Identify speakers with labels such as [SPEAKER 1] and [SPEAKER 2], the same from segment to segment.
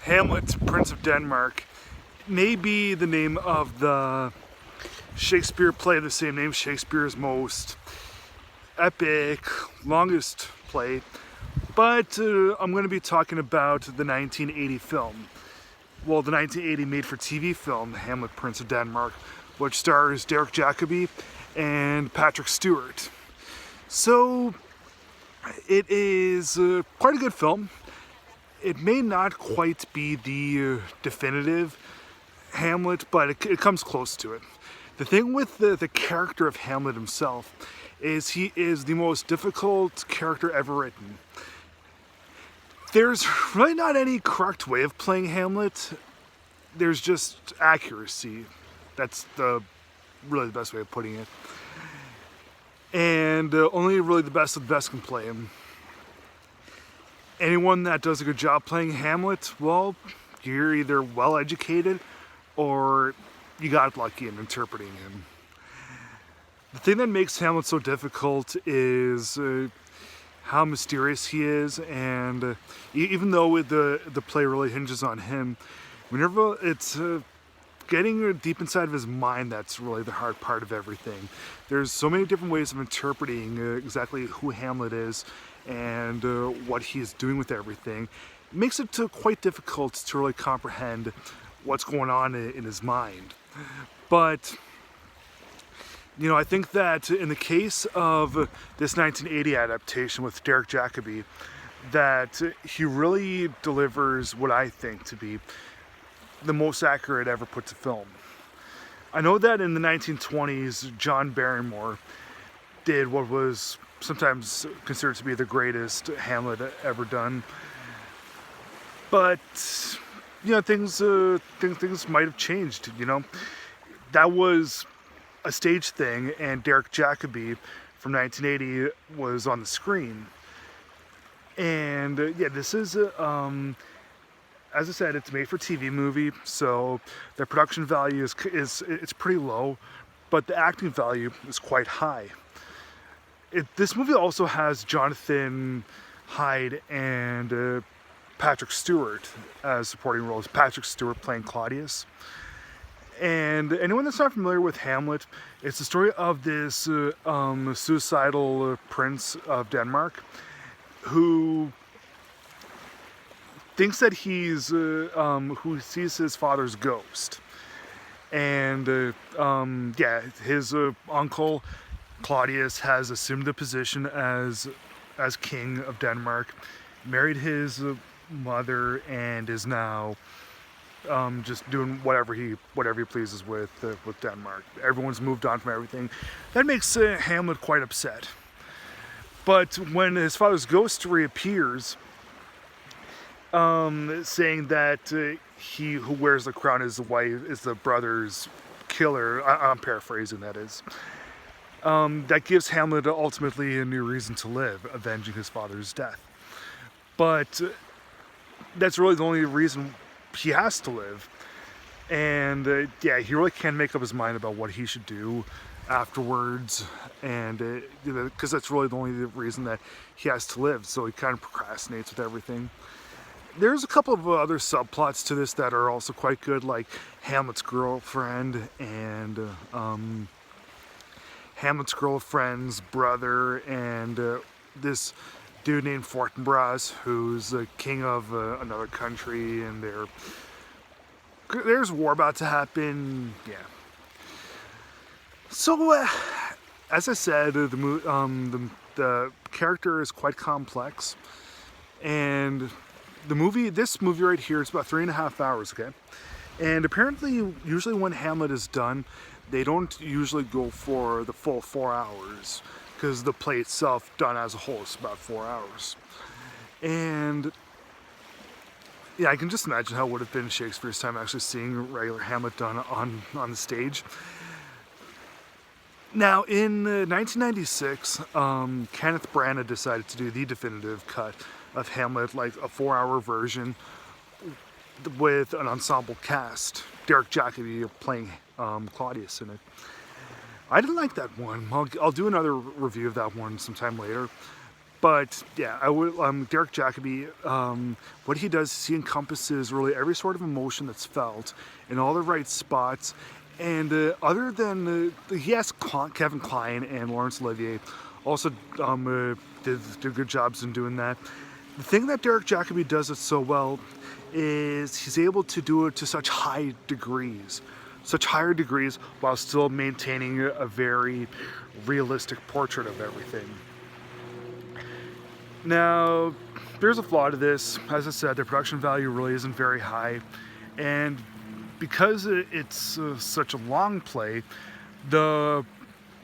[SPEAKER 1] Hamlet, Prince of Denmark, may be the name of the Shakespeare play of the same name, Shakespeare's most epic, longest play, but I'm going to be talking about the 1980 film. Well, the 1980 made-for-TV film, Hamlet, Prince of Denmark, which stars Derek Jacobi and Patrick Stewart. So, it is quite a good film. It may not quite be the definitive Hamlet, but it comes close to it. The thing with the character of Hamlet himself is he is the most difficult character ever written. There's really not any correct way of playing Hamlet. There's just accuracy. That's really the best way of putting it. And only really the best of the best can play him. Anyone that does a good job playing Hamlet, well, you're either well educated or you got lucky in interpreting him. The thing that makes Hamlet so difficult is how mysterious he is, and even though the play really hinges on him, whenever it's getting deep inside of his mind, that's really the hard part of everything. There's so many different ways of interpreting exactly who Hamlet is and what he's doing with everything. It makes it quite difficult to really comprehend what's going on in his mind. But you know, I think that in the case of this 1980 adaptation with Derek Jacobi, that he really delivers what I think to be the most accurate ever put to film. I know that in the 1920s, John Barrymore did what was sometimes considered to be the greatest Hamlet ever done. But you know, things might have changed. You know, that was a stage thing, and Derek Jacobi from 1980 was on the screen. And yeah, this is as I said, it's a made-for-TV movie, so the production value it's pretty low, but the acting value is quite high. This movie also has Jonathan Hyde and Patrick Stewart as supporting roles. Patrick Stewart playing Claudius. And anyone that's not familiar with Hamlet, it's the story of this suicidal prince of Denmark who thinks that who sees his father's ghost. And yeah, his uncle Claudius has assumed the position as king of Denmark, married his mother, and is now just doing whatever he pleases with Denmark. Everyone's moved on from everything. That makes Hamlet quite upset. But when his father's ghost reappears, saying that he who wears the crown is the brother's killer, I'm paraphrasing, that is. That gives Hamlet ultimately a new reason to live, avenging his father's death. But that's really the only reason he has to live. And yeah, he really can't make up his mind about what he should do afterwards, and because that's really the only reason that he has to live, so he kind of procrastinates with everything. There's a couple of other subplots to this that are also quite good, like Hamlet's girlfriend and Hamlet's girlfriend's brother, and this dude named Fortinbras, who's the king of another country, and there's war about to happen. Yeah. So, as I said, the character is quite complex, and this movie right here is about 3.5 hours. Okay, and apparently, usually when Hamlet is done, they don't usually go for the full 4 hours, because the play itself, done as a whole, is about 4 hours. And yeah, I can just imagine how it would have been Shakespeare's time actually seeing regular Hamlet done on the stage. Now, in 1996, Kenneth Branagh decided to do the definitive cut of Hamlet, like a 4-hour version with an ensemble cast. Derek Jacobi playing Claudius in it. I didn't like that one. I'll do another review of that one sometime later. But yeah, I would Derek Jacobi. What he does is he encompasses really every sort of emotion that's felt in all the right spots. And other than he has Kevin Kline and Laurence Olivier also did good jobs in doing that. The thing that Derek Jacobi does it so well is he's able to do it to such higher degrees while still maintaining a very realistic portrait of everything. Now, there's a flaw to this. As I said, the production value really isn't very high, and because it's such a long play, the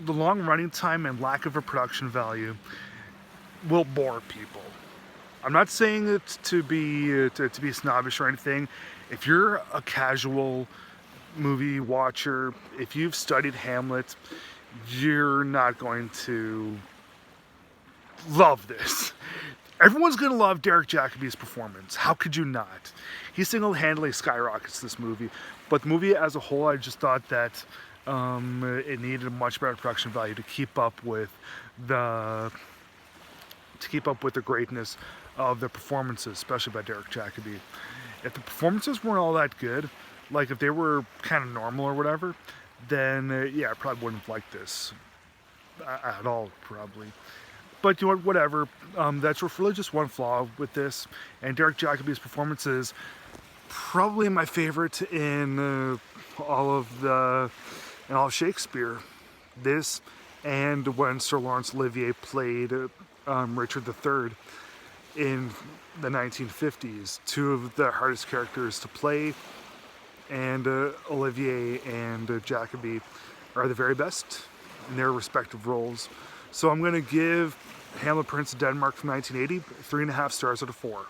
[SPEAKER 1] long running time and lack of a production value will bore people. I'm not saying it to be snobbish or anything. If you're a casual movie watcher, if you've studied Hamlet, you're not going to love this. Everyone's going to love Derek Jacobi's performance. How could you not? He single-handedly skyrockets this movie. But the movie as a whole, I just thought that it needed a much better production value to keep up with the greatness of the performances, especially by Derek Jacobi. If the performances weren't all that good, like if they were kind of normal or whatever, then yeah, I probably wouldn't have liked this at all, probably. But you know what, whatever. That's really just one flaw with this. And Derek Jacobi's performance is probably my favorite in all of Shakespeare. This and when Sir Laurence Olivier played Richard III in the 1950s. Two of the hardest characters to play. And Olivier and Jacobi are the very best in their respective roles. So I'm going to give Hamlet, Prince of Denmark from 1980 3.5 stars out of 4.